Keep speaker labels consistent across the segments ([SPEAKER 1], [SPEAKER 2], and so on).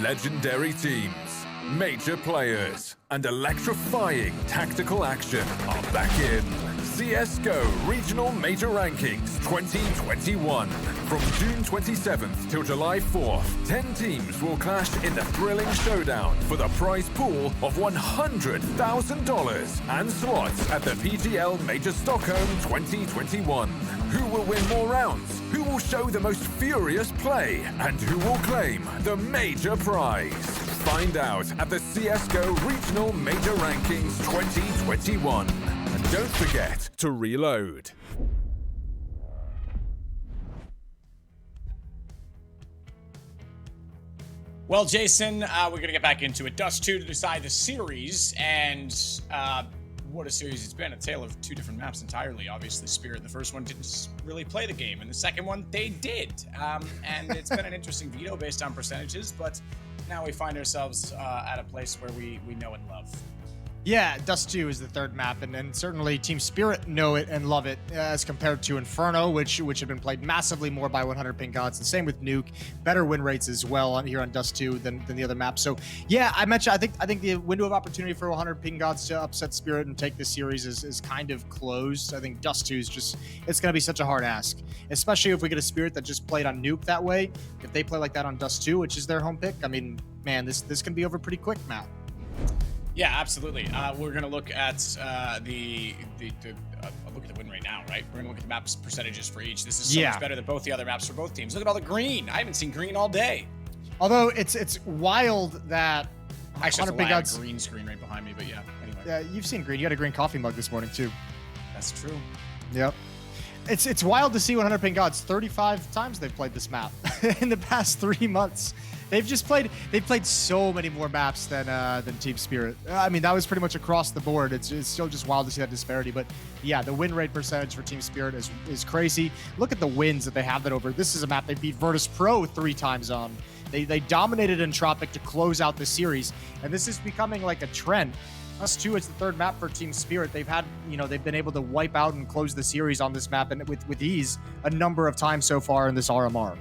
[SPEAKER 1] Legendary teams, major players, and electrifying tactical action are back in CSGO Regional Major Rankings 2021. From June 27th till July 4th, 10 teams will clash in the thrilling showdown for the prize pool of $100,000 and slots at the PGL Major Stockholm 2021. Who will win more rounds? Who will show the most furious play? And who will claim the major prize? Find out at the CSGO Regional Major Rankings 2021. And don't forget to reload.
[SPEAKER 2] Well, Jason, we're going to get back into it. Dust2 to decide the series, and what a series it's been. A tale of two different maps entirely. Obviously, Spirit, the first one, didn't really play the game, and the second one, they did. And it's been an interesting veto based on percentages, but now we find ourselves at a place where we know and love.
[SPEAKER 3] Yeah, Dust2 is the third map, and certainly Team Spirit know it and love it as compared to Inferno, which had been played massively more by 100PingGods, and same with Nuke. Better win rates as well here on Dust2 than the other maps. So yeah, I mentioned I think the window of opportunity for 100PingGods to upset Spirit and take this series is kind of closed. I think Dust2 is just, it's going to be such a hard ask, especially if we get a Spirit that just played on Nuke that way. If they play like that on Dust2, which is their home pick, I mean, man, this can be over pretty quick, Matt.
[SPEAKER 2] Yeah, absolutely. We're going to look at look at the win rate now, right? We're going to look at the maps percentages for each. This is so much better than both the other maps for both teams. Look at all the green. I haven't seen green all day.
[SPEAKER 3] Although it's wild that
[SPEAKER 2] actually there's a green screen right behind me, but yeah. Anyway.
[SPEAKER 3] Yeah, you've seen green. You had a green coffee mug this morning too.
[SPEAKER 2] That's true.
[SPEAKER 3] Yep. It's wild to see 100PingGods 35 times they've played this map in the past 3 months. They've played so many more maps than Team Spirit. I mean, that was pretty much across the board. It's still just wild to see that disparity. But yeah, the win rate percentage for Team Spirit is crazy. Look at the wins that they have that over. This is a map they beat Virtus Pro 3 times on. They dominated Entropic to close out the series, and this is becoming like a trend. Dust2, it's the third map for Team Spirit. They've had, they've been able to wipe out and close the series on this map and with ease a number of times so far in this RMR.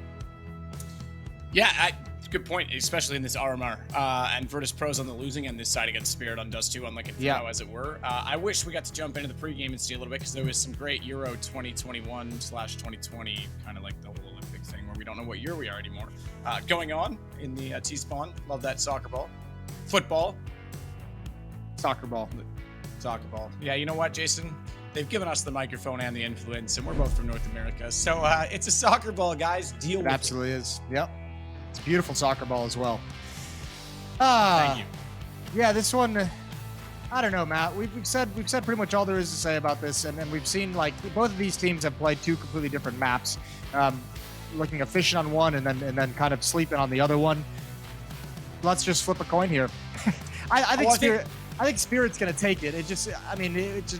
[SPEAKER 2] Yeah, good point, especially in this RMR. And Virtus Pro's on the losing end this side against Spirit on Dust2, unlike Inferno, as it were. I wish we got to jump into the pregame and see a little bit, because there was some great Euro 2021/2020, kind of like the whole Olympic thing, where we don't know what year we are anymore, going on in the T-spawn. Love that soccer ball. Football.
[SPEAKER 3] Soccer ball.
[SPEAKER 2] Soccer ball. Yeah, you know what, Jason? They've given us the microphone and the influence, and we're both from North America. So it's a soccer ball, guys. Deal with it.
[SPEAKER 3] It absolutely is. Yep. It's a beautiful soccer ball as well.
[SPEAKER 2] Thank you.
[SPEAKER 3] Yeah, this one, I don't know, Matt. We've said pretty much all there is to say about this, and we've seen like both of these teams have played 2 completely different maps, looking efficient on one and then kind of sleeping on the other one. Let's just flip a coin here. I think Spirit's going to take it. It just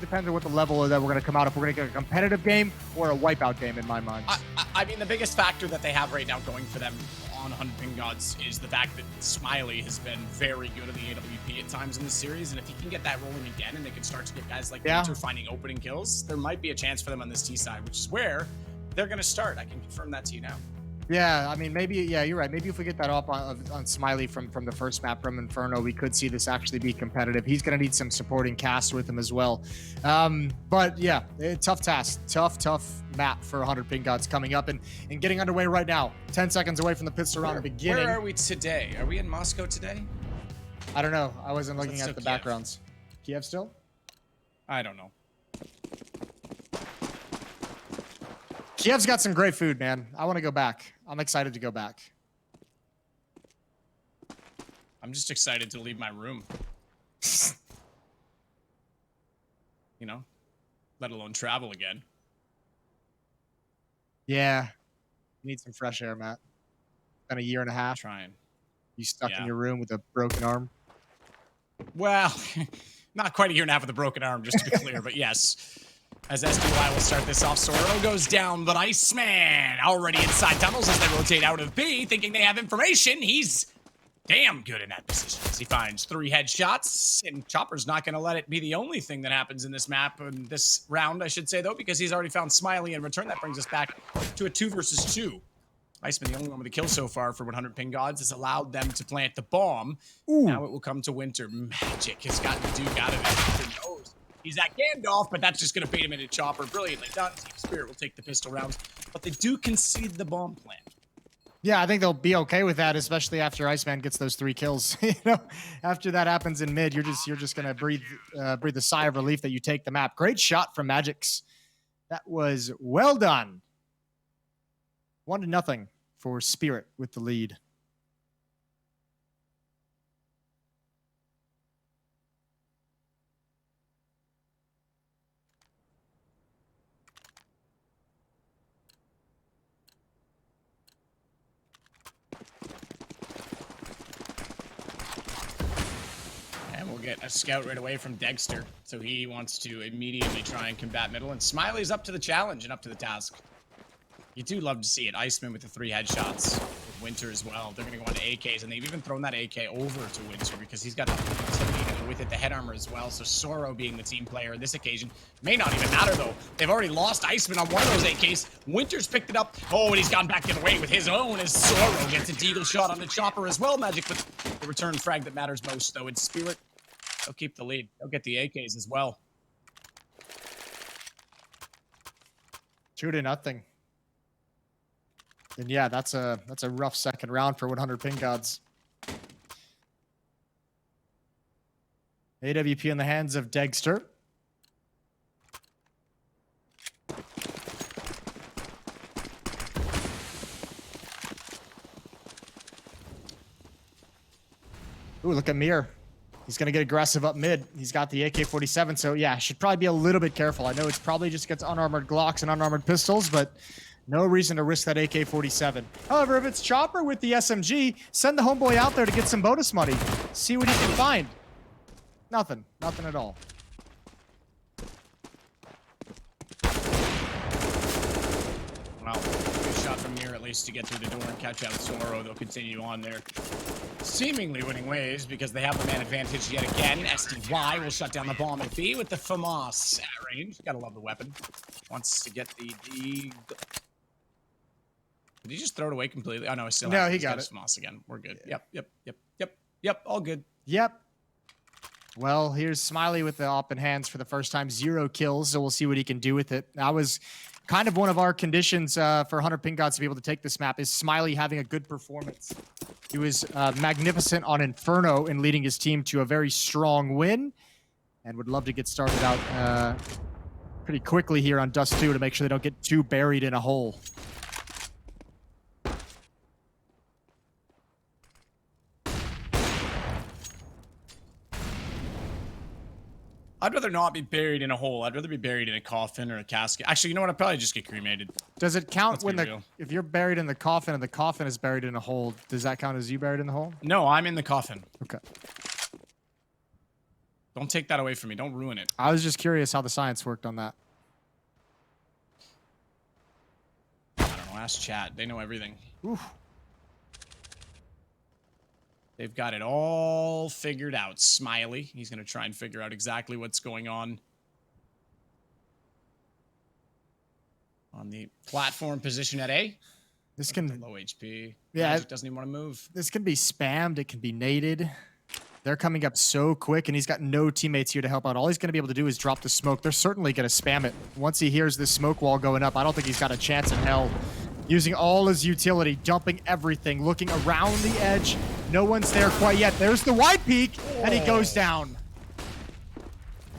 [SPEAKER 3] depends on what the level that we're going to come out. If we're going to get a competitive game or a wipeout game, in my mind.
[SPEAKER 2] I mean, the biggest factor that they have right now going for them on 100PingGods is the fact that Smiley has been very good at the AWP at times in this series, and if he can get that rolling again and they can start to get guys like Winter finding opening kills, there might be a chance for them on this T side, which is where they're going to start. I can confirm that to you now.
[SPEAKER 3] Yeah, I mean, maybe, yeah, you're right. Maybe if we get that up on Smiley from the first map from Inferno, we could see this actually be competitive. He's going to need some supporting cast with him as well. But yeah, tough task. Tough map for 100PingGods coming up and getting underway right now. 10 seconds away from the pistol round beginning.
[SPEAKER 2] Where are we today? Are we in Moscow today?
[SPEAKER 3] I don't know. I wasn't looking at the backgrounds. Kiev still?
[SPEAKER 2] I don't know.
[SPEAKER 3] Kiev's got some great food, man. I want to go back. I'm excited to go back.
[SPEAKER 2] I'm just excited to leave my room. Let alone travel again.
[SPEAKER 3] Yeah. You need some fresh air, Matt. Been a year and a half.
[SPEAKER 2] Trying.
[SPEAKER 3] You stuck in your room with a broken arm?
[SPEAKER 2] Well, not quite a year and a half with a broken arm, just to be clear, but yes. As SDY will start this off, Sorrow goes down, but Iceman already inside tunnels as they rotate out of B, thinking they have information. He's damn good in that position as he finds 3 headshots, and Chopper's not going to let it be the only thing that happens in this map, in this round, I should say, though, because he's already found Smiley in return. That brings us back to a 2 versus 2. Iceman, the only one with a kill so far for 100PingGods, has allowed them to plant the bomb.
[SPEAKER 3] Ooh.
[SPEAKER 2] Now it will come to Winter. Magic has gotten the Duke out of it. Winter knows he's at Gandalf, but that's just going to bait him into Chopper. Brilliantly done. Team Spirit will take the pistol rounds, but they do concede the bomb plant.
[SPEAKER 3] Yeah, I think they'll be okay with that, especially after Iceman gets those 3 kills. You know, after that happens in mid, you're just gonna breathe a sigh of relief that you take the map. Great shot from Magix. That was well done. 1-0 for Spirit with the lead.
[SPEAKER 2] We'll get a scout right away from Dexter. So he wants to immediately try and combat middle. And Smiley's up to the challenge and up to the task. You do love to see it. Iceman with the 3 headshots. With Winter as well. They're going to go on to AKs. And they've even thrown that AK over to Winter because he's got the utility to go with it, the head armor as well. So Soro being the team player in this occasion may not even matter though. They've already lost Iceman on one of those AKs. Winter's picked it up. Oh, and he's gone back the other way with his own as Soro gets a deagle shot on the Chopper as well. Magic with the return frag that matters most though. In Spirit, they'll keep the lead. They'll get the AKs as well.
[SPEAKER 3] 2-0. And yeah, that's a rough second round for 100PingGods. AWP in the hands of Dexter. Ooh, look at Mir. He's going to get aggressive up mid. He's got the AK-47, so yeah, should probably be a little bit careful. I know it's probably just against unarmored Glocks and unarmored pistols, but no reason to risk that AK-47. However, if it's Chopper with the SMG, send the homeboy out there to get some bonus money. See what he can find. Nothing. Nothing at all.
[SPEAKER 2] Well, good shot from Mir at least to get through the door and catch out Soro. They'll continue on their seemingly winning ways because they have the man advantage yet again. SDY will shut down the bomb at B with the FAMAS at range. Gotta love the weapon. Wants to get the D. Did he just throw it away completely? Oh no, he still has it.
[SPEAKER 3] He got it.
[SPEAKER 2] FAMAS again. We're good. Yep. All good.
[SPEAKER 3] Yep. Well, here's Smiley with the op in hands for the first time. 0 kills, so we'll see what he can do with it. That was kind of one of our conditions for 100PingGods to be able to take this map is Smiley having a good performance. He was magnificent on Inferno in leading his team to a very strong win and would love to get started out pretty quickly here on Dust2 to make sure they don't get too buried in a hole.
[SPEAKER 2] I'd rather not be buried in a hole. I'd rather be buried in a coffin or a casket. Actually, you know what? I'd probably just get cremated.
[SPEAKER 3] Does it count when
[SPEAKER 2] real.
[SPEAKER 3] if you're buried in the coffin and the coffin is buried in a hole, does that count as you buried in the hole?
[SPEAKER 2] No, I'm in the coffin.
[SPEAKER 3] Okay.
[SPEAKER 2] Don't take that away from me. Don't ruin it.
[SPEAKER 3] I was just curious how the science worked on that.
[SPEAKER 2] I don't know. Ask chat. They know everything.
[SPEAKER 3] Oof.
[SPEAKER 2] They've got it all figured out. Smiley. He's going to try and figure out exactly what's going on the platform position at A.
[SPEAKER 3] This can
[SPEAKER 2] low HP.
[SPEAKER 3] Yeah,
[SPEAKER 2] Magic doesn't even want to move.
[SPEAKER 3] This can be spammed. It can be naded. They're coming up so quick, and he's got no teammates here to help out. All he's going to be able to do is drop the smoke. They're certainly going to spam it. Once he hears this smoke wall going up, I don't think he's got a chance in hell. Using all his utility, dumping everything, looking around the edge. No one's there quite yet. There's the wide peak, and he goes down.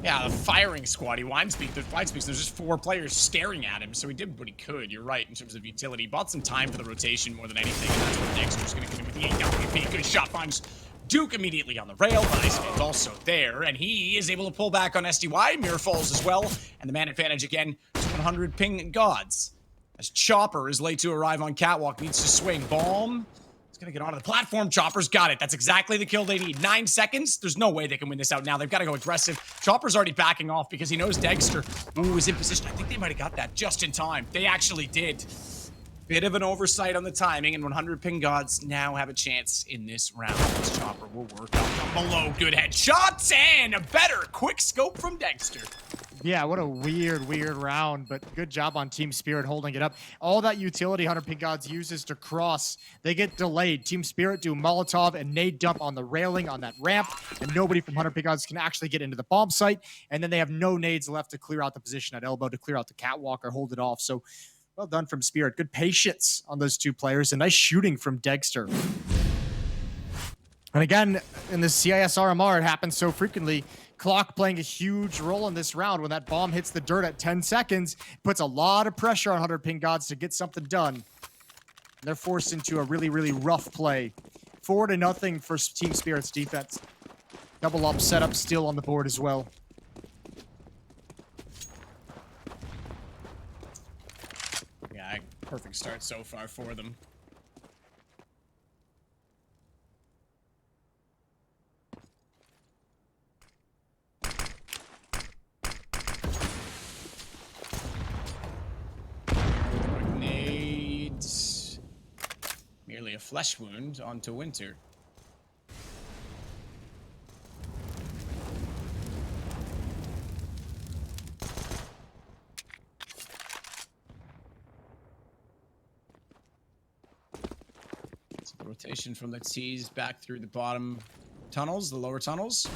[SPEAKER 2] Yeah, the firing squad. He wide speaks. There's just 4 players staring at him, so he did what he could. You're right in terms of utility. He bought some time for the rotation more than anything, and that's where Dexter's going to come in with the AWP. Good shot finds Duke immediately on the rail, but Iceman's also there, and he is able to pull back on SDY. Mirror falls as well, and the man advantage again to 100PingGods. As Chopper is late to arrive on Catwalk, needs to swing. Bomb. He's going to get onto the platform. Chopper's got it. That's exactly the kill they need. 9 seconds. There's no way they can win this out now. They've got to go aggressive. Chopper's already backing off because he knows Dexter is in position. I think they might have got that just in time. They actually did. Bit of an oversight on the timing, and 100PingGods now have a chance in this round. This Chopper will work out from below. Good headshots and a better quick scope from Dexter.
[SPEAKER 3] Yeah, what a weird round, but good job on Team Spirit holding it up. All that utility 100PingGods uses to cross, they get delayed. Team Spirit do Molotov and nade dump on the railing on that ramp, and nobody from 100PingGods can actually get into the bomb site, and then they have no nades left to clear out the position at elbow, to clear out the catwalk or hold it off. So well done from Spirit. Good patience on those two players, and nice shooting from Degster. And again, in the CIS RMR, it happens so frequently. Clock playing a huge role in this round. When that bomb hits the dirt at 10 seconds, it puts a lot of pressure on 100PingGods to get something done. They're forced into a really rough play. 4-0 for Team Spirit's defense. Double up setup still on the board as well.
[SPEAKER 2] Yeah, perfect start so far for them. Grenades. Merely a flesh wound onto Winter. Rotation from the T's back through the bottom tunnels, the lower tunnels.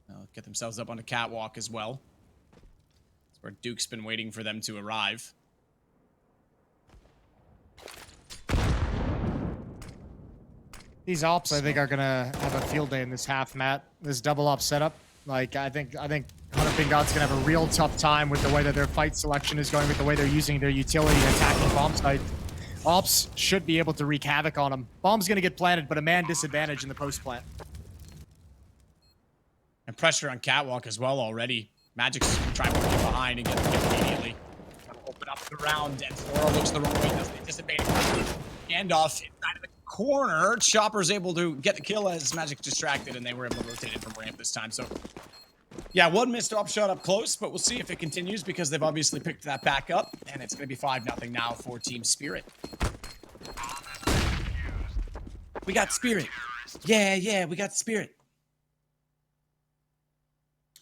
[SPEAKER 2] They'll get themselves up on the catwalk as well. That's where Duke's been waiting for them to arrive.
[SPEAKER 3] These ops, I think, are gonna have a field day in this half, Matt. This double op setup. Like, I think 100PingGods gonna have a real tough time with the way that their fight selection is going, with the way they're using their utility and attacking bomb site. Ops should be able to wreak havoc on them. Bomb's gonna get planted, but a man disadvantage in the post plant.
[SPEAKER 2] And pressure on catwalk as well already. Magic's trying to get behind and get the kill immediately. Open up the round, and Flora looks the wrong way. Doesn't anticipate it. Handoff inside of the corner. Chopper's able to get the kill as Magic distracted, and they were able to rotate it from ramp this time. So, yeah, one missed op shot up close, but we'll see if it continues because they've obviously picked that back up, and it's going to be 5-0 now for Team Spirit. We got Spirit. Yeah, we got Spirit.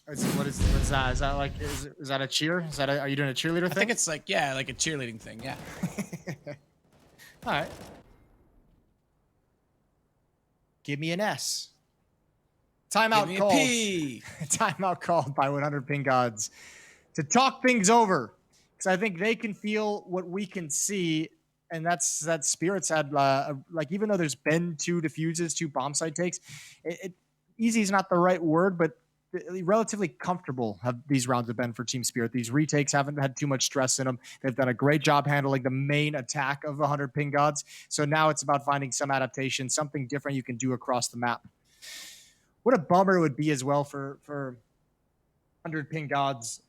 [SPEAKER 3] What is that? Is that like is that a cheer? Are you doing a cheerleader thing?
[SPEAKER 2] I think it's like, yeah, like a cheerleading thing, yeah.
[SPEAKER 3] All right. Give me an S. Timeout called. Timeout called by 100PingGods to talk things over, because I think they can feel what we can see, and that's that Spirit's had like, even though there's been 2 defuses, 2 bomb site takes, easy is not the right word, but relatively comfortable have these rounds have been for Team Spirit. These retakes haven't had too much stress in them. They've done a great job handling the main attack of 100PingGods. So now it's about finding some adaptation, something different you can do across the map. What a bummer it would be as well for 100PingGods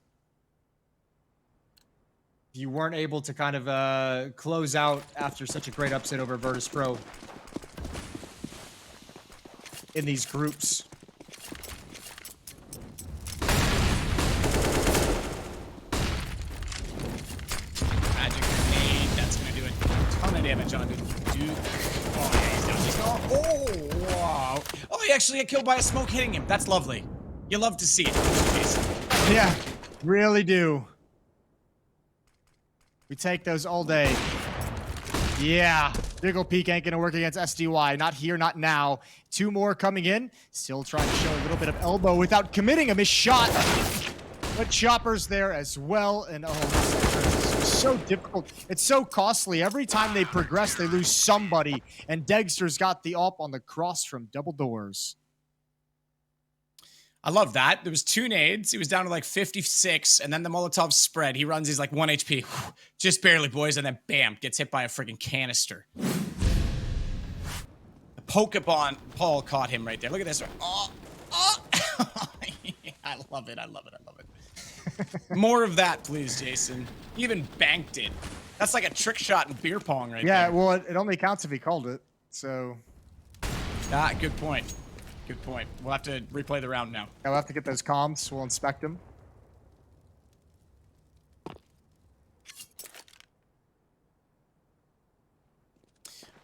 [SPEAKER 3] if you weren't able to kind of close out after such a great upset over Virtus Pro in these groups.
[SPEAKER 2] Damage on Duke. Oh, yeah, he's down. He's gone. Oh, wow. Oh, he actually got killed by a smoke hitting him. That's lovely. You love to see it.
[SPEAKER 3] Yeah, really do. We take those all day. Yeah, Diggle Peak ain't gonna work against SDY. Not here, not now. 2 more coming in. Still trying to show a little bit of elbow without committing a missed shot. But Chopper's there as well, and oh, this is so difficult. It's so costly. Every time they progress, they lose somebody, and Degster's got the op on the cross from double doors.
[SPEAKER 2] I love that. There was 2 nades. He was down to like 56, and then the Molotov spread. He runs, he's like 1 HP. Just barely, boys, and then bam, gets hit by a friggin' canister. The Pokemon Paul caught him right there. Look at this. Oh. I love it. I love it. I love it. More of that, please, Jason. He even banked it. That's like a trick shot in beer pong right there.
[SPEAKER 3] Yeah, well, it only counts if he called it, so.
[SPEAKER 2] Ah, good point. Good point. We'll have to replay the round now.
[SPEAKER 3] Yeah, we'll have to get those comms. We'll inspect them.
[SPEAKER 2] I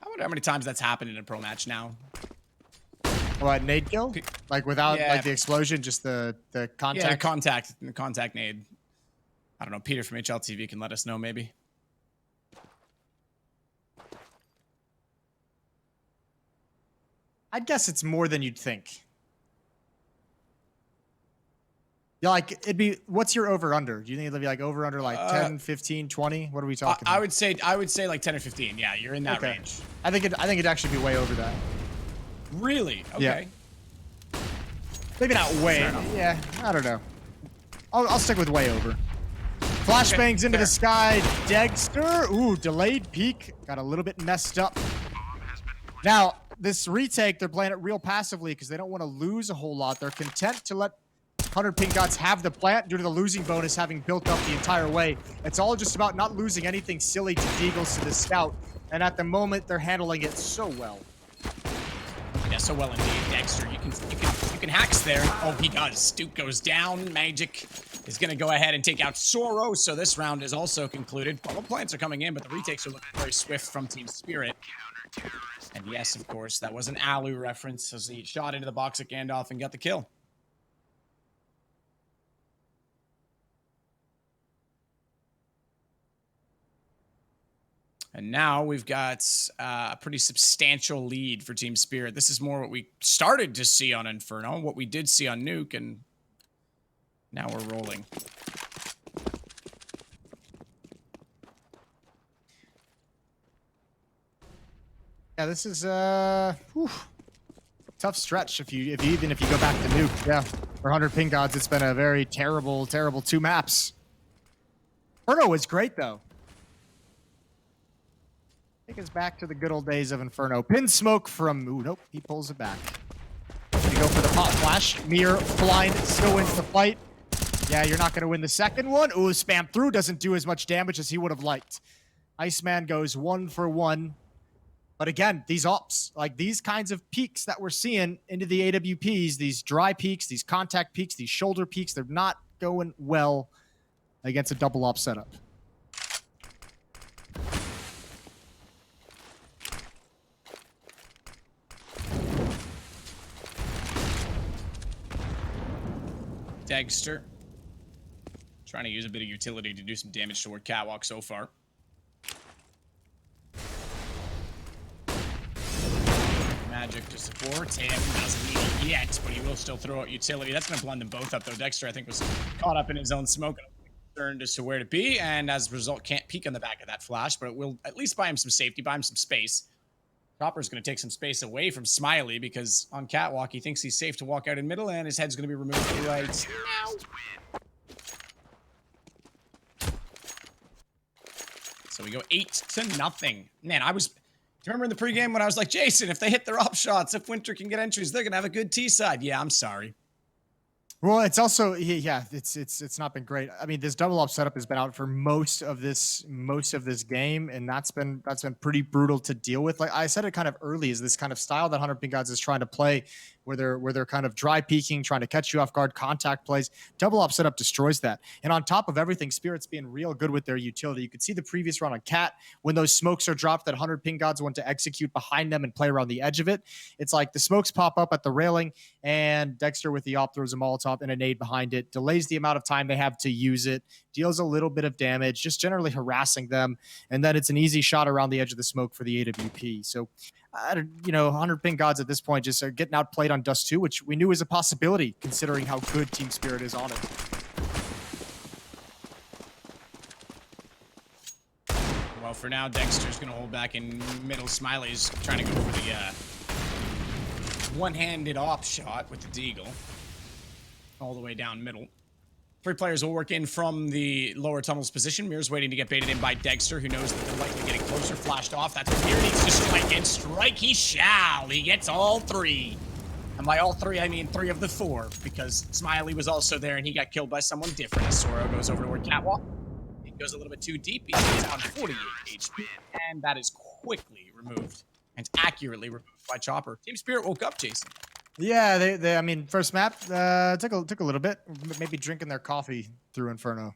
[SPEAKER 2] wonder how many times that's happened in a pro match now.
[SPEAKER 3] What, nade kill? Like without
[SPEAKER 2] Yeah.
[SPEAKER 3] like the explosion, just the contact?
[SPEAKER 2] Yeah, contact nade. I don't know. Peter from HLTV can let us know maybe.
[SPEAKER 3] I'd guess it's more than you'd think. Yeah, like it'd be, what's your over under? Do you think it'd be like over under like 10, 15, 20? What are we talking
[SPEAKER 2] I
[SPEAKER 3] about?
[SPEAKER 2] would say like 10 or 15. Yeah, you're in that range.
[SPEAKER 3] I think it'd actually be way over that.
[SPEAKER 2] Really? Okay.
[SPEAKER 3] Yeah. Maybe not way. Yeah, I don't know. I'll stick with way over. Flashbangs into the sky. Dexter. Ooh, delayed peek. Got a little bit messed up. Now, this retake, they're playing it real passively because they don't want to lose a whole lot. They're content to let 100PingGods have the plant due to the losing bonus having built up the entire way. It's all just about not losing anything silly to Deagles to the scout. And at the moment, they're handling it so well.
[SPEAKER 2] Yeah, so well indeed, Dexter. You can hacks there. Oh, he does. Stoop goes down. Magic is going to go ahead and take out Soro. So this round is also concluded. Bubble plants are coming in, but the retakes are looking very swift from Team Spirit. And yes, of course, that was an Alu reference as he shot into the box at Gandalf and got the kill. And now we've got a pretty substantial lead for Team Spirit. This is more what we started to see on Inferno, what we did see on Nuke, and now we're rolling.
[SPEAKER 3] Yeah, this is tough stretch if you go back to Nuke. Yeah, for 100PingGods, it's been a very terrible 2 maps. Inferno was great though. Take us back to the good old days of Inferno. Pin smoke from... Ooh, nope. He pulls it back. You go for the pop flash. Mir, blind, still wins the fight. Yeah, you're not going to win the second one. Ooh, spam through doesn't do as much damage as he would have liked. Iceman goes 1 for 1. But again, these ops, like these kinds of peaks that we're seeing into the AWPs, these dry peaks, these contact peaks, these shoulder peaks, they're not going well against a double op setup.
[SPEAKER 2] Dexter trying to use a bit of utility to do some damage toward Catwalk so far. Magic to support him. Doesn't need it yet, but he will still throw out utility. That's going to blend them both up, though. Dexter, I think, was caught up in his own smoke and concerned as to where to be, and as a result, can't peek on the back of that flash, but it will at least buy him some safety, buy him some space. Chopper's going to take some space away from Smiley because on Catwalk, he thinks he's safe to walk out in middle, and his head's going to be removed right now. So we go 8-0. Man, do you remember in the pregame when I was like, Jason, if they hit their op shots, if Winter can get entries, they're going to have a good T side. Yeah, I'm sorry.
[SPEAKER 3] Well, it's also, yeah, it's not been great. I mean, this double op setup has been out for most of this game, and that's been pretty brutal to deal with. Like I said it kind of early, is this kind of style that 100PingGods is trying to play, where they're kind of dry peeking, trying to catch you off guard, contact plays. Double op setup destroys that. And on top of everything, Spirit's being real good with their utility. You could see the previous round on Cat when those smokes are dropped that 100PingGods want to execute behind them and play around the edge of it. It's like the smokes pop up at the railing, and Dexter with the op throws a Molotov and a nade behind it, delays the amount of time they have to use it, deals a little bit of damage, just generally harassing them, and then it's an easy shot around the edge of the smoke for the AWP. So, 100PingGods at this point just are getting outplayed on Dust2, which we knew was a possibility considering how good Team Spirit is on it.
[SPEAKER 2] Well, for now, Dexter's going to hold back in middle. Smiley's trying to go for the one-handed op shot with the Deagle. All the way down middle. 3 players will work in from the lower tunnel's position. Mir's waiting to get baited in by Dexter, who knows that they're likely getting closer. Flashed off. That's what Mir needs to strike, and strike he shall. He gets all 3. And by all 3, I mean 3 of the 4, because Smiley was also there, and he got killed by someone different. As Soro goes over toward Catwalk. He goes a little bit too deep. He goes down 48 HP, and that is quickly removed and accurately removed by Chopper. Team Spirit woke up, Jason.
[SPEAKER 3] Yeah, they I mean, first map took a little bit, maybe drinking their coffee through Inferno,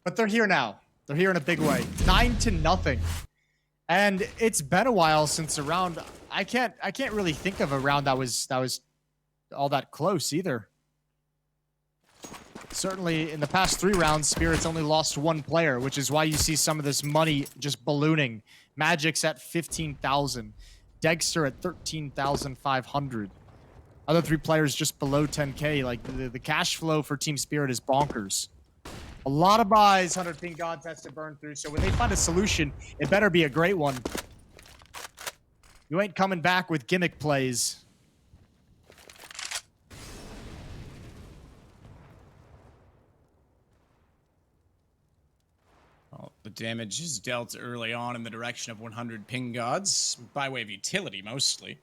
[SPEAKER 3] but they're here now. They're here in a big way. 9-0, And it's been a while since a round. I can't really think of a round that was all that close either. Certainly in the past 3 rounds, Spirit's only lost 1 player, which is why you see some of this money just ballooning. Magic's at 15,000, Dexter at 13,500. Other 3 players just below 10K. Like the cash flow for Team Spirit is bonkers. A lot of buys 100PingGods has to burn through. So when they find a solution, it better be a great one. You ain't coming back with gimmick plays.
[SPEAKER 2] Well, the damage is dealt early on in the direction of 100PingGods, by way of utility mostly.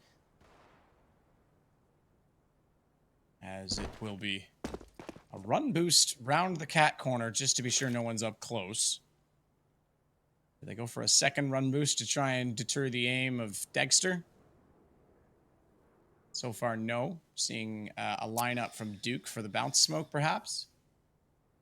[SPEAKER 2] As it will be a run boost round the cat corner just to be sure no one's up close. Do they go for a second run boost to try and deter the aim of Dexter? So far, no. Seeing a lineup from Duke for the bounce smoke, perhaps.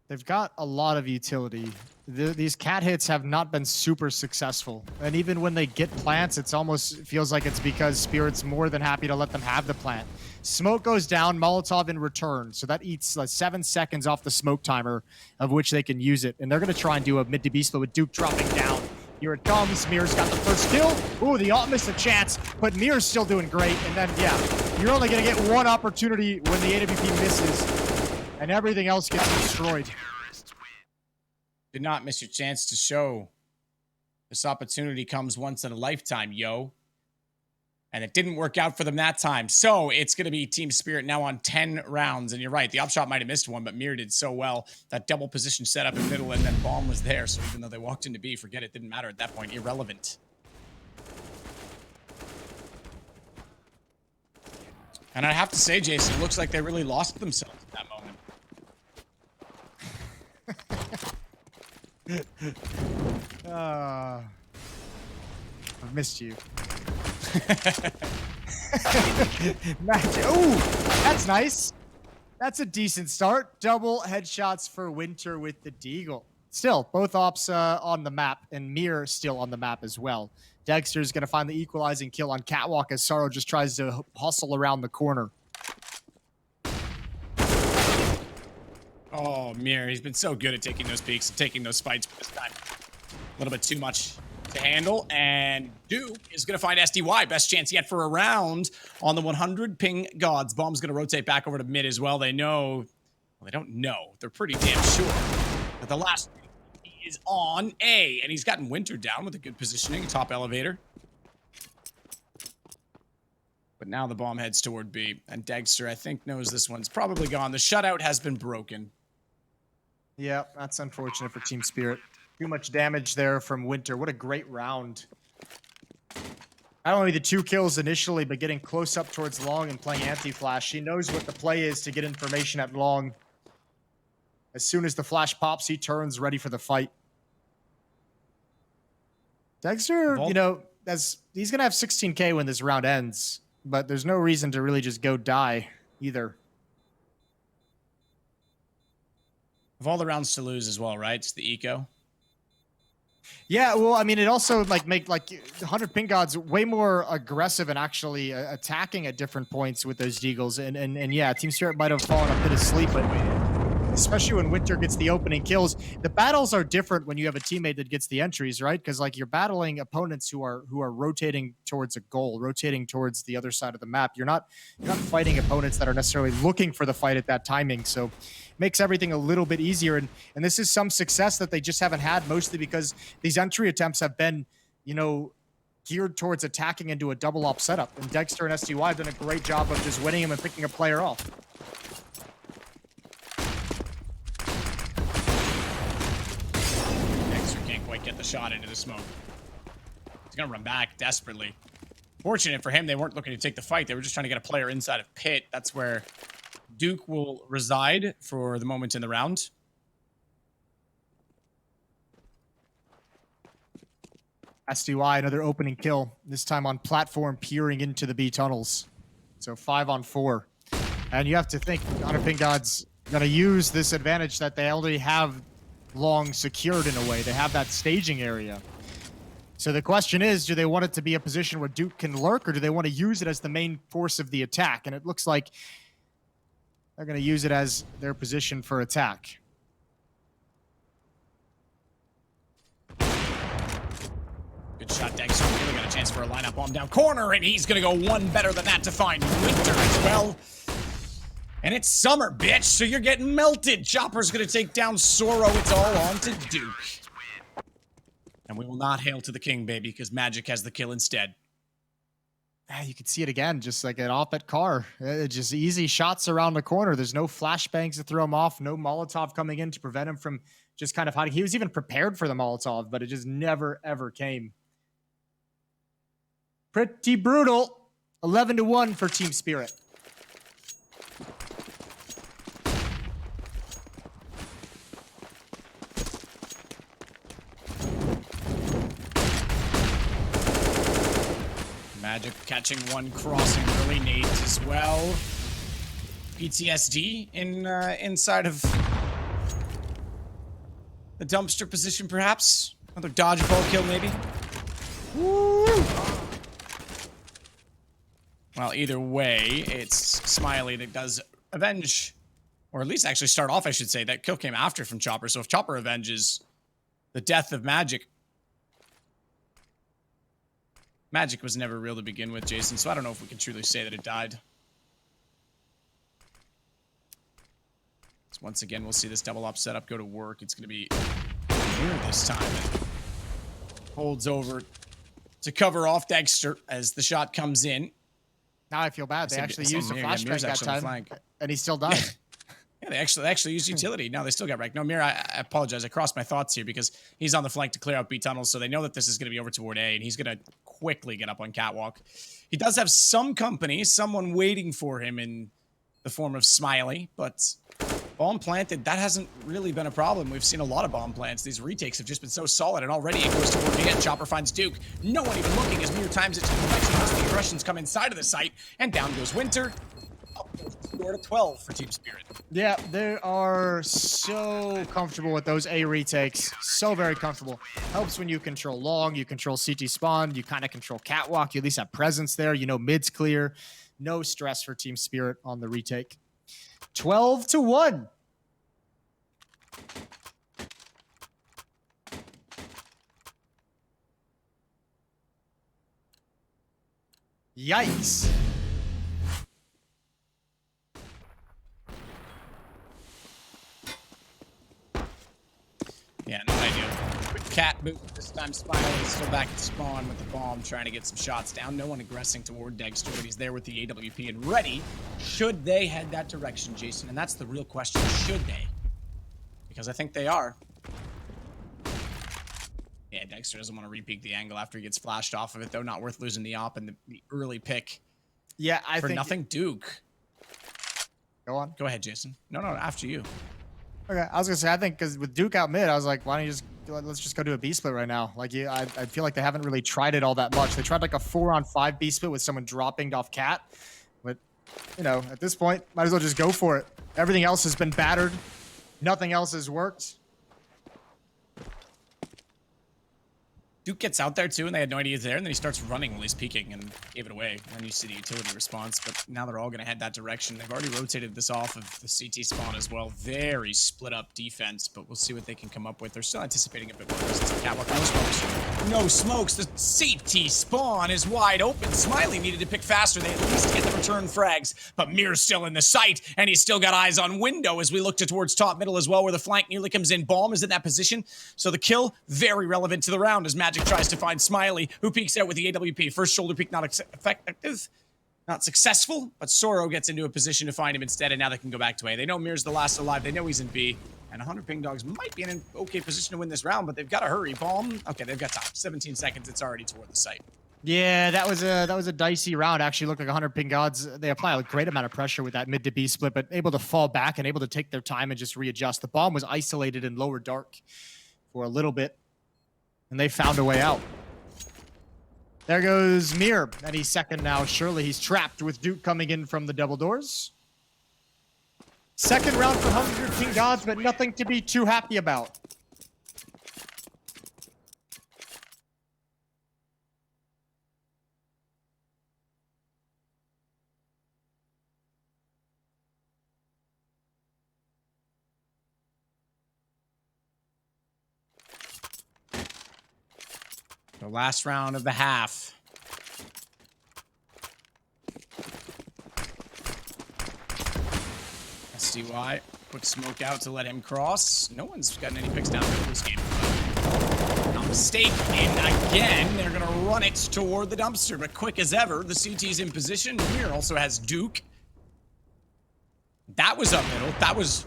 [SPEAKER 3] They've got a lot of utility. These cat hits have not been super successful. And even when they get plants, it's almost feels like it's because Spirit's more than happy to let them have the plant. Smoke goes down, Molotov in return. So that eats like 7 seconds off the smoke timer, of which they can use it. And they're going to try and do a mid to beast slow with Duke dropping down. Here it comes. Mirror's got the first kill. Ooh, the ult missed a chance, but Mirror's still doing great. And then, yeah, you're only going to get 1 opportunity when the AWP misses, and everything else gets destroyed.
[SPEAKER 2] Did not miss your chance to show. This opportunity comes once in a lifetime, yo. And it didn't work out for them that time. So it's going to be Team Spirit now on 10 rounds. And you're right, the upshot might have missed one, but Mir did so well. That double position set up in middle, and then Bomb was there. So even though they walked into B, forget it, didn't matter at that point. Irrelevant. And I have to say, Jason, it looks like they really lost themselves at that moment.
[SPEAKER 3] I've missed you. Magic. Ooh, that's nice. That's a decent start. Double headshots for Winter with the Deagle. Still, both ops on the map, and Mir still on the map as well. Dexter's going to find the equalizing kill on Catwalk as Sorrow just tries to hustle around the corner.
[SPEAKER 2] Oh, Mir, he's been so good at taking those peeks and taking those fights, but this time a little bit too much to handle. And Duke is going to find SDY. Best chance yet for a round on the 100PingGods. Bomb's going to rotate back over to mid as well. They know, well, they don't know. They're pretty damn sure that the last is on A, and he's gotten Winter down with a good positioning, top elevator. But now the bomb heads toward B, and Dexter, I think, knows this one's probably gone. The shutout has been broken.
[SPEAKER 3] Yeah, that's unfortunate for Team Spirit. Too much damage there from Winter. What a great round. Not only the 2 kills initially, but getting close up towards long and playing anti-flash. He knows what the play is to get information at long. As soon as the flash pops, he turns ready for the fight. Dexter, you know, he's going to have 16K when this round ends, but there's no reason to really just go die either.
[SPEAKER 2] Of all the rounds to lose as well, right? It's the eco.
[SPEAKER 3] Yeah, well, I mean, it also make 100PingGods way more aggressive and actually attacking at different points with those Deagles. And yeah, Team Spirit might have fallen a bit asleep, but especially when Winter gets the opening kills, the battles are different when you have a teammate that gets the entries, right? Because like you're battling opponents who are rotating towards a goal, rotating towards the other side of the map. You're not fighting opponents that are necessarily looking for the fight at that timing. So makes everything a little bit easier. And this is some success that they just haven't had, mostly because these entry attempts have been, you know, geared towards attacking into a double op setup. And Dexter and SDY have done a great job of just winning him and picking a player off.
[SPEAKER 2] Dexter can't quite get the shot into the smoke. He's gonna run back desperately. Fortunate for him, they weren't looking to take the fight. They were just trying to get a player inside of pit. That's where Duke will reside for the moment in the round.
[SPEAKER 3] SDY, another opening kill, this time on platform peering into the B tunnels. So 5 on 4. And you have to think 100PingGods gonna use this advantage that they already have long secured in a way. They have that staging area. So the question is, do they want it to be a position where Duke can lurk, or do they want to use it as the main force of the attack? And it looks like they're going to use it as their position for attack.
[SPEAKER 2] Good shot, Dexter. Really got a chance for a lineup bomb down corner, and he's going to go one better than that to find Winter as well. And it's summer, bitch, so you're getting melted. Chopper's going to take down Soro. It's all on to Duke. And we will not hail to the king, baby, because Magic has the kill instead.
[SPEAKER 3] You can see it again, just like an off-at car. Just easy shots around the corner. There's no flashbangs to throw him off, no Molotov coming in to prevent him from just kind of hiding. He was even prepared for the Molotov, but it just never, ever came. Pretty brutal. 11-1 for Team Spirit.
[SPEAKER 2] Magic catching one, crossing early nades as well. PTSD inside of the dumpster position, perhaps. Another dodgeball kill, maybe. Woo! Well, either way, it's Smiley that does avenge, or at least actually start off, I should say. That kill came after from Chopper, so if Chopper avenges the death of Magic, Magic was never real to begin with, Jason, so I don't know if we can truly say that it died. So once again, we'll see this double up setup go to work. It's going to be here this time. Holds over to cover off Dexter as the shot comes in.
[SPEAKER 3] Now I feel bad. They actually used a flashbang that time, and he still died.
[SPEAKER 2] Yeah, they actually used utility. No, they still got wrecked. No, Mir, I apologize. I crossed my thoughts here because he's on the flank to clear out B tunnels, so they know that this is going to be over toward A, and he's going to quickly get up on catwalk. He does have some company, someone waiting for him in the form of Smiley, but bomb planted, that hasn't really been a problem. We've seen a lot of bomb plants. These retakes have just been so solid, and already it goes to work again. Chopper finds Duke. No one even looking as Mir times it to perfection once the aggressions come inside of the site, and down goes Winter. Up the score to 12 for Team Spirit.
[SPEAKER 3] Yeah, they are so comfortable with those A retakes. So very comfortable. Helps when you control long, you control CT spawn, you kind of control catwalk. You at least have presence there. You know mid's clear. No stress for Team Spirit on the retake. 12-1. Yikes.
[SPEAKER 2] Yeah, no idea. Quick cat boot. This time Smiley is still back at spawn with the bomb, trying to get some shots down. No one aggressing toward Dexter, but he's there with the AWP and ready. Should they head that direction, Jason? And that's the real question. Should they? Because I think they are. Yeah, Dexter doesn't want to repeat the angle after he gets flashed off of it, though. Not worth losing the op and the early pick.
[SPEAKER 3] Yeah, I
[SPEAKER 2] for
[SPEAKER 3] think...
[SPEAKER 2] nothing, Duke.
[SPEAKER 3] Go on.
[SPEAKER 2] Go ahead, Jason. No, after you.
[SPEAKER 3] Okay, I was gonna say, I think because with Duke out mid, I was like, why don't you just let's just go do a B split right now? Like, I feel like they haven't really tried it all that much. They tried like a 4-on-5 B split with someone dropping off cat, but you know, at this point, might as well just go for it. Everything else has been battered. Nothing else has worked.
[SPEAKER 2] Duke gets out there too, and they had no idea he's there, and then he starts running while he's peeking and gave it away. And then you see the utility response, but now they're all going to head that direction. They've already rotated this off of the CT spawn as well. Very split up defense, but we'll see what they can come up with. They're still anticipating a bit more resistance. Catwalk, no smokes. No smokes. The CT spawn is wide open. Smiley needed to pick faster. They at least get the return frags, but Mir's still in the sight, and he's still got eyes on window as we look towards top middle as well, where the flank nearly comes in. Bomb is in that position, so the kill, very relevant to the round as Magic tries to find Smiley, who peeks out with the AWP. First shoulder peek, not effective, not successful, but Soro gets into a position to find him instead, and now they can go back to A. They know Mir's the last alive. They know he's in B, and 100PingGods might be in an okay position to win this round, but they've got to hurry. Bomb. Okay, they've got time. 17 seconds. It's already toward the site.
[SPEAKER 3] Yeah, that was a dicey round. Actually, looked like 100PingGods. They apply a great amount of pressure with that mid to B split, but able to fall back and able to take their time and just readjust. The bomb was isolated in lower dark for a little bit, and they found a way out. There goes Mir, and he's second now. Surely he's trapped with Duke coming in from the double doors. Second round for 100PingGods, but nothing to be too happy about.
[SPEAKER 2] The last round of the half. SDY, quick smoke out to let him cross. No one's gotten any picks down middle this game. Not mistaken again. They're gonna run it toward the dumpster, but quick as ever, the CT's in position. Mir also has Duke. That was up middle. That was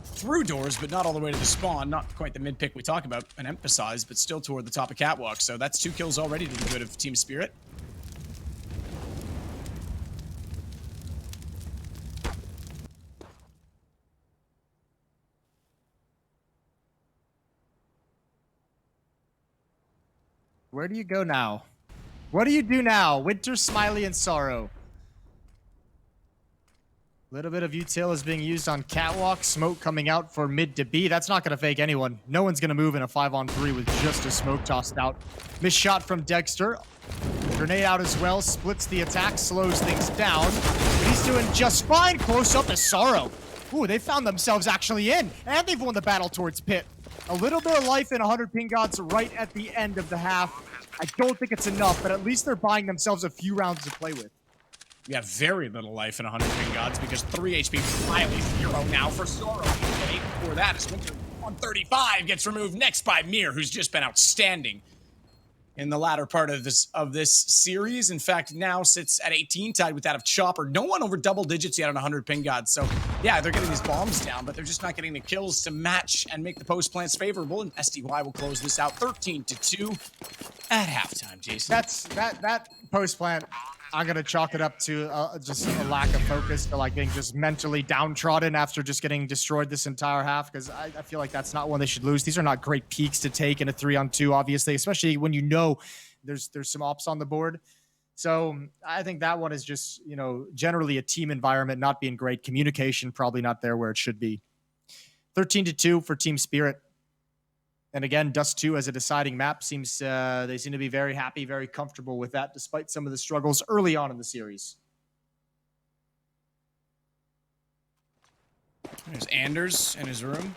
[SPEAKER 2] through doors, but not all the way to the spawn. Not quite the mid pick we talk about and emphasize, but still toward the top of Catwalk. So that's 2 kills already to the good of Team Spirit.
[SPEAKER 3] Where do you go now? What do you do now? Winter, Smiley, and Sorrow. Little bit of util is being used on Catwalk. Smoke coming out for mid to B. That's not going to fake anyone. No one's going to move in a 5-on-3 with just a smoke tossed out. Missed shot from Dexter. Grenade out as well. Splits the attack. Slows things down. He's doing just fine. Close up is Sorrow. Ooh, they found themselves actually in. And they've won the battle towards Pit. A little bit of life in 100PingGods right at the end of the half. I don't think it's enough, but at least they're buying themselves a few rounds to play with.
[SPEAKER 2] We have very little life in 100PingGods because 3 HP for Smiley, 0 now for Sorrow. And 8 before that as Winter 135 gets removed next by Mir, who's just been outstanding in the latter part of this series. In fact, now sits at 18, tied with that of Chopper. No one over double digits yet on 100PingGods. So, yeah, they're getting these bombs down, but they're just not getting the kills to match and make the post plants favorable. And SDY will close this out 13-2 at halftime, Jason.
[SPEAKER 3] That post plant, I'm going to chalk it up to just a lack of focus, to like being just mentally downtrodden after just getting destroyed this entire half, because I feel like that's not one they should lose. These are not great peaks to take in a 3-on-2, obviously, especially when you know there's some ops on the board. So I think that one is just, you know, generally a team environment not being great. Communication probably not there where it should be. 13-2 for Team Spirit. And again, Dust2 as a deciding map seems they seem to be very happy, very comfortable with that, despite some of the struggles early on in the series.
[SPEAKER 2] There's Anders in his room,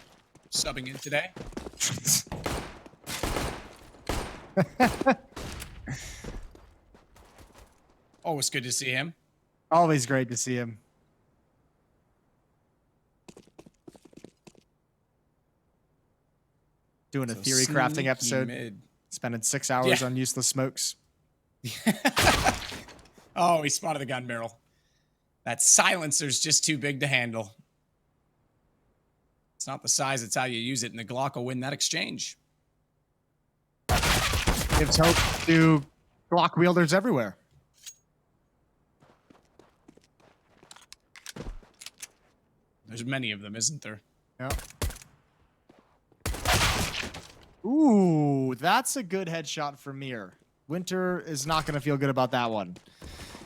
[SPEAKER 2] subbing in today. Always good to see him.
[SPEAKER 3] Always great to see him. Doing a theory crafting episode. Spending 6 hours on useless smokes.
[SPEAKER 2] Oh, he spotted the gun barrel. That silencer's just too big to handle. It's not the size, it's how you use it, and the Glock will win that exchange.
[SPEAKER 3] Gives hope to Glock wielders everywhere.
[SPEAKER 2] There's many of them, isn't there?
[SPEAKER 3] Yeah. Ooh, that's a good headshot for Mir. Winter is not going to feel good about that one.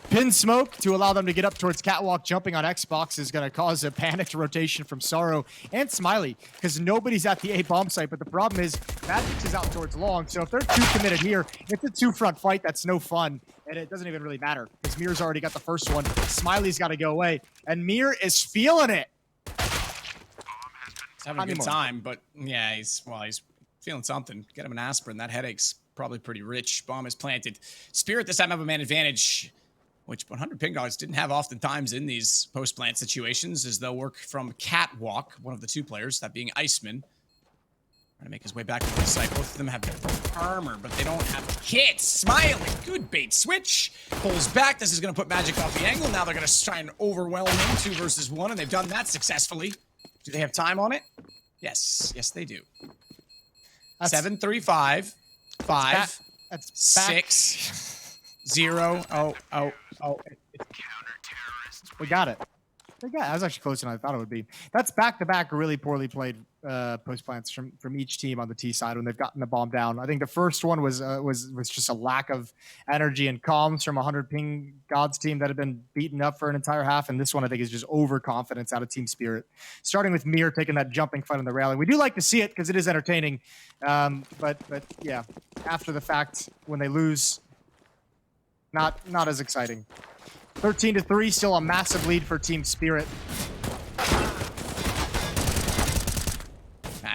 [SPEAKER 3] Pin smoke to allow them to get up towards Catwalk. Jumping on Xbox is going to cause a panicked rotation from Sorrow and Smiley, because nobody's at the A bomb site. But the problem is, Magic is out towards long. So if they're too committed here, it's a 2-front fight that's no fun. And it doesn't even really matter, because Mir's already got the first one. Smiley's got to go away. And Mir is feeling it.
[SPEAKER 2] He's having a good time, but yeah, he's feeling something. Get him an aspirin. That headache's probably pretty rich. Bomb is planted. Spirit this time have a man advantage, which 100PingGods didn't have oftentimes in these post-plant situations, as they'll work from Catwalk, one of the 2 players, that being Iceman. Trying to make his way back to the site. Both of them have armor, but they don't have kits. Smiley, good bait switch. Pulls back. This is going to put Magic off the angle. Now they're going to try and overwhelm him 2 versus 1, and they've done that successfully. Do they have time on it? Yes. Yes, they do. 7, 3, 5, 5, 6, 0. Oh.
[SPEAKER 3] We got it. That was actually closer than I thought it would be. That's back-to-back really poorly played post plants from each team on the T side when they've gotten the bomb down. I think the first one was just a lack of energy and comms from 100PingGods team that had been beaten up for an entire half, and this one I think is just overconfidence out of Team Spirit. Starting with Mir taking that jumping fight on the railing. We do like to see it because it is entertaining, but yeah, after the fact when they lose, not as exciting. 13-3, still a massive lead for Team Spirit.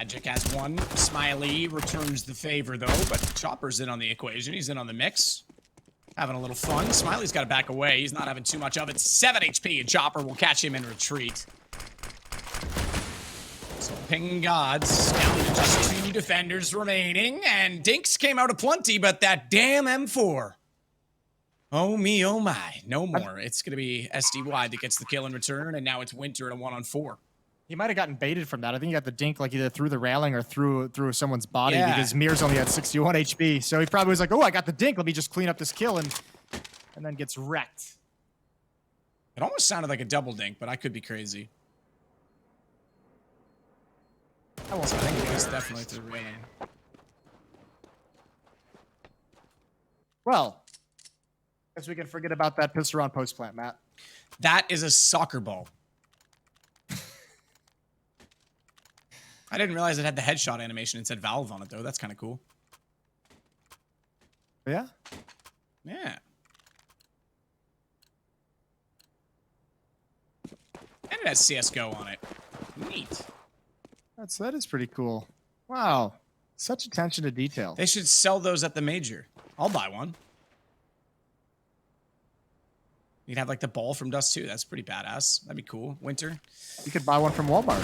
[SPEAKER 2] Magic has one. Smiley returns the favor, though, but Chopper's in on the equation. He's in on the mix. Having a little fun. Smiley's got to back away. He's not having too much of it. 7 HP, and Chopper will catch him in retreat. So PingGods down to just 2 defenders remaining, and Dinks came out aplenty, but that damn M4. Oh me, oh my. No more. It's going to be SDY that gets the kill in return, and now it's Winter in a 1-on-4.
[SPEAKER 3] He might have gotten baited from that. I think he got the dink like either through the railing or through someone's body because Mir's only had 61 HP. So he probably was like, oh, I got the dink. Let me just clean up this kill and then gets wrecked.
[SPEAKER 2] It almost sounded like a double dink, but I could be crazy. I think it was definitely through the railing.
[SPEAKER 3] Well, guess we can forget about that pistol on post plant, Matt.
[SPEAKER 2] That is a soccer ball. I didn't realize it had the headshot animation and said Valve on it, though. That's kind of cool.
[SPEAKER 3] Yeah?
[SPEAKER 2] Yeah. And it has CSGO on it. Neat.
[SPEAKER 3] That is pretty cool. Wow. Such attention to detail.
[SPEAKER 2] They should sell those at the major. I'll buy one. You'd have like the ball from Dust2. That's pretty badass. That'd be cool. Winter.
[SPEAKER 3] You could buy one from Walmart.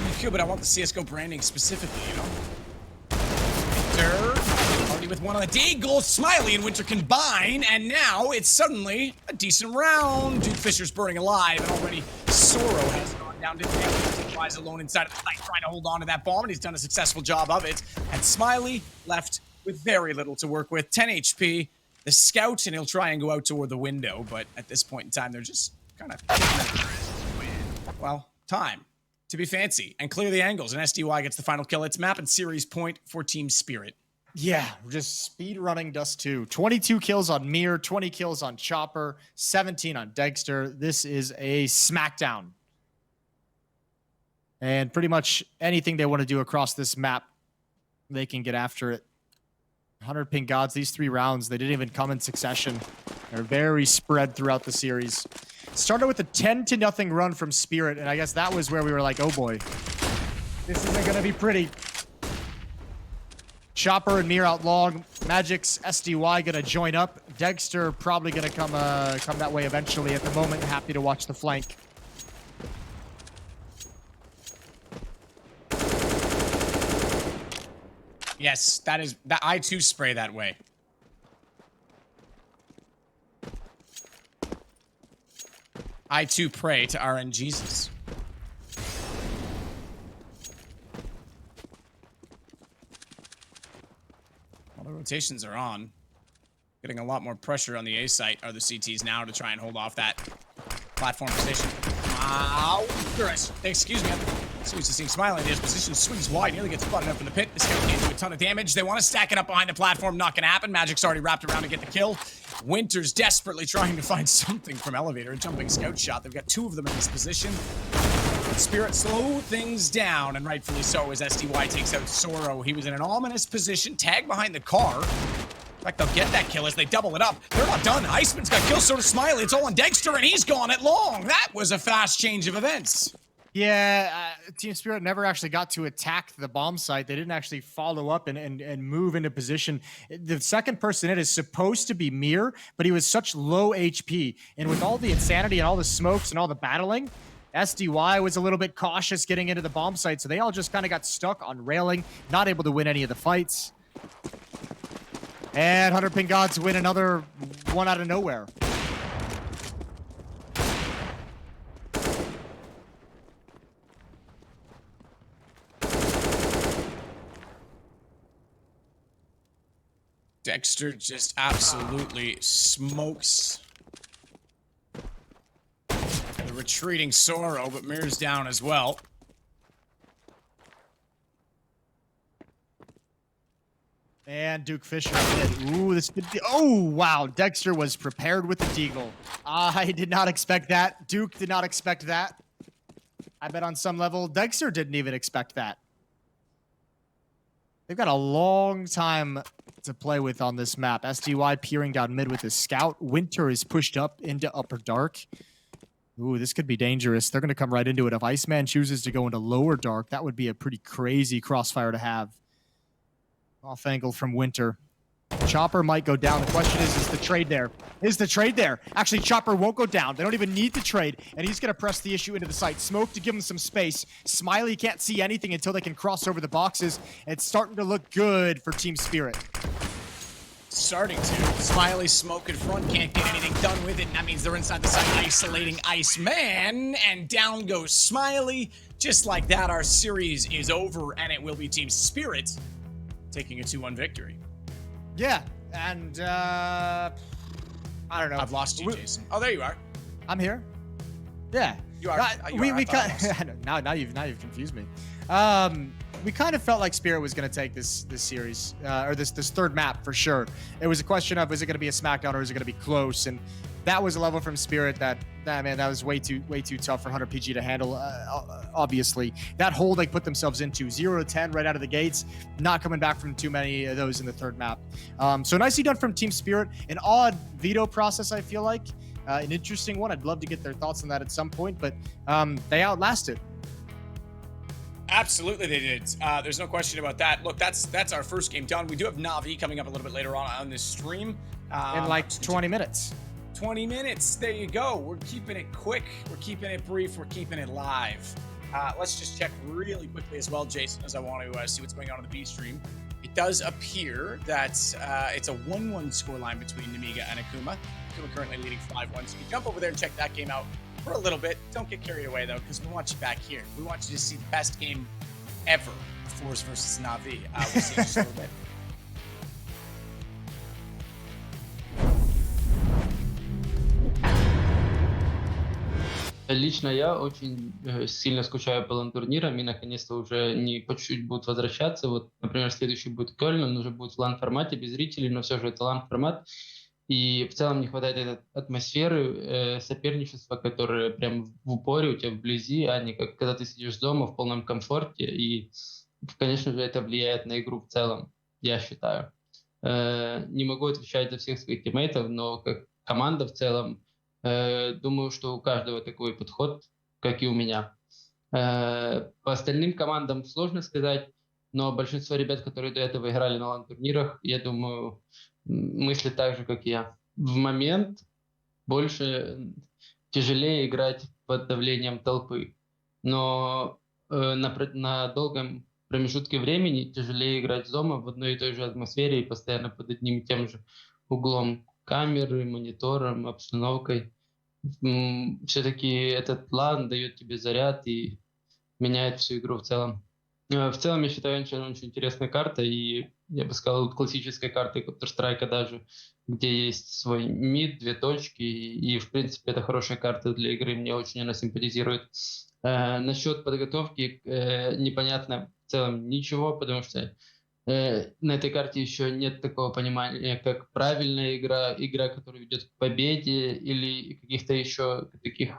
[SPEAKER 2] You could, but I want the CSGO branding specifically, you know? Winter. Already with one on the Deagle. Smiley and Winter combine, and now it's suddenly a decent round. Duke Fisher's burning alive, and already Soro has gone down to damage. Flies alone inside of the site, trying to hold on to that bomb, and he's done a successful job of it. And Smiley left with very little to work with. 10 HP. The scout, and he'll try and go out toward the window, but at this point in time, they're just kind of, well, time to be fancy and clear the angles. And SDY gets the final kill. It's map and series point for Team Spirit.
[SPEAKER 3] Yeah, we're just speed running Dust2. 22 kills on Mir, 20 kills on Chopper, 17 on Dexter. This is a smackdown. And pretty much anything they want to do across this map, they can get after it. 100PingGods, these 3 rounds, they didn't even come in succession. They're very spread throughout the series. Started with a 10-0 run from Spirit, and I guess that was where we were like, oh boy, this isn't going to be pretty. Chopper and Mir out long. Magic's SDY going to join up. Dexter probably going to come that way eventually. At the moment, happy to watch the flank.
[SPEAKER 2] Yes, that is that. I too spray that way. I too pray to RNGesus. All the rotations are on. Getting a lot more pressure on the A site are the CTs now to try and hold off that platform position. Wow. Excuse me. So he's just seeing Smiley in his position, swings wide, nearly gets butted up in the pit. This guy can't do a ton of damage. They want to stack it up behind the platform. Not going to happen. Magic's already wrapped around to get the kill. Winter's desperately trying to find something from Elevator. A jumping scout shot. They've got 2 of them in this position. Spirit slow things down, and rightfully so, as SDY takes out Soro. He was in an ominous position, tagged behind the car. In fact, they'll get that kill as they double it up. They're not done. Iceman's got kills, so does Smiley. It's all on Dexter, and he's gone it long. That was a fast change of events.
[SPEAKER 3] Yeah, Team Spirit never actually got to attack the bomb site. They didn't actually follow up and move into position. The second person in is supposed to be Mir, but he was such low HP. And with all the insanity and all the smokes and all the battling, SDY was a little bit cautious getting into the bomb site, so they all just kind of got stuck on railing, not able to win any of the fights. And 100PingGods win another one out of nowhere.
[SPEAKER 2] Dexter just absolutely smokes the retreating Soro, but Mir's down as well.
[SPEAKER 3] And Duke Fisher did. Ooh, this could be. Oh, wow. Dexter was prepared with the deagle. I did not expect that. Duke did not expect that. I bet on some level, Dexter didn't even expect that. They've got a long time to play with on this map. SDY peering down mid with his scout. Winter is pushed up into upper dark. Ooh, this could be dangerous. They're going to come right into it. If Iceman chooses to go into lower dark, that would be a pretty crazy crossfire to have. Off angle from Winter. Chopper might go down. The question is the trade there? Is the trade there? Actually, Chopper won't go down. They don't even need the trade, and he's going to press the issue into the site. Smoke to give him some space. Smiley can't see anything until they can cross over the boxes. It's starting to look good for Team Spirit.
[SPEAKER 2] Starting to. Smiley smoke in front, can't get anything done with it, and that means they're inside the site isolating Iceman, and down goes Smiley. Just like that, our series is over, and it will be Team Spirit taking a 2-1 victory.
[SPEAKER 3] Yeah, and I don't know.
[SPEAKER 2] I've lost you, Jason. Oh, there you are.
[SPEAKER 3] I'm here. Yeah,
[SPEAKER 2] You are.
[SPEAKER 3] we now you've confused me. We kind of felt like Spirit was going to take this series or this third map for sure. It was a question of, is it going to be a SmackDown or is it going to be close? And that was a level from Spirit that was way too tough for 100PG to handle. Obviously, that hole they put themselves into, 0-10 right out of the gates, not coming back from too many of those in the third map. So nicely done from Team Spirit. An odd veto process, I feel like. An interesting one. I'd love to get their thoughts on that at some point, but they outlasted.
[SPEAKER 2] Absolutely, they did. There's no question about that. Look, that's our first game done. We do have Na'Vi coming up a little bit later on this stream.
[SPEAKER 3] In like 20 minutes.
[SPEAKER 2] 20 minutes. There you go. We're keeping it quick. We're keeping it brief. We're keeping it live. Let's just check really quickly as well, Jason, as I want to see what's going on in the B stream. It does appear that it's a 1-1 scoreline between Nemiga and Akuma. Akuma currently leading 5-1. So you jump over there and check that game out for a little bit. Don't get carried away, though, because we want you back here. We want you to see the best game ever, Force versus Na'Vi. We'll see in just a little bit.
[SPEAKER 4] Лично я очень сильно скучаю по лан-турнирам, и наконец-то уже не по чуть-чуть будут возвращаться. Вот, например, следующий будет Кёльн, он уже будет в лан-формате, без зрителей, но все же это лан-формат. И в целом не хватает этой атмосферы, соперничества, которое прям в упоре у тебя вблизи, а не как когда ты сидишь дома в полном комфорте. И, конечно же, это влияет на игру в целом, я считаю. Не могу отвечать за всех своих тиммейтов, но как команда в целом, думаю, что у каждого такой подход, как и у меня. По остальным командам сложно сказать, но большинство ребят, которые до этого играли на лан-турнирах, я думаю, мыслят так же, как я. В момент больше тяжелее играть под давлением толпы, но на долгом промежутке времени тяжелее играть дома в одной и той же атмосфере и постоянно под одним и тем же углом камеры, монитором, обстановкой. Все-таки этот лан дает тебе заряд и меняет всю игру в целом. В целом, я считаю, Эншен очень интересная карта, и я бы сказал, классической картой Counter-Strike даже, где есть свой мид, 2 точки, и в принципе, это хорошая карта для игры, мне очень она симпатизирует. Насчет подготовки непонятно в целом ничего, потому что на этой карте еще нет такого понимания, как правильная игра, которая ведет к победе, или каких-то еще таких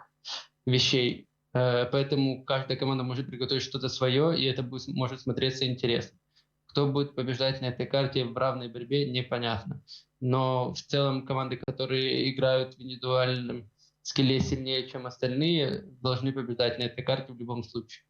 [SPEAKER 4] вещей. Поэтому каждая команда может приготовить что-то свое, и это может смотреться интересно. Кто будет побеждать на этой карте в равной борьбе, непонятно. Но в целом команды, которые играют в индивидуальном скилле сильнее, чем остальные, должны побеждать на этой карте в любом случае.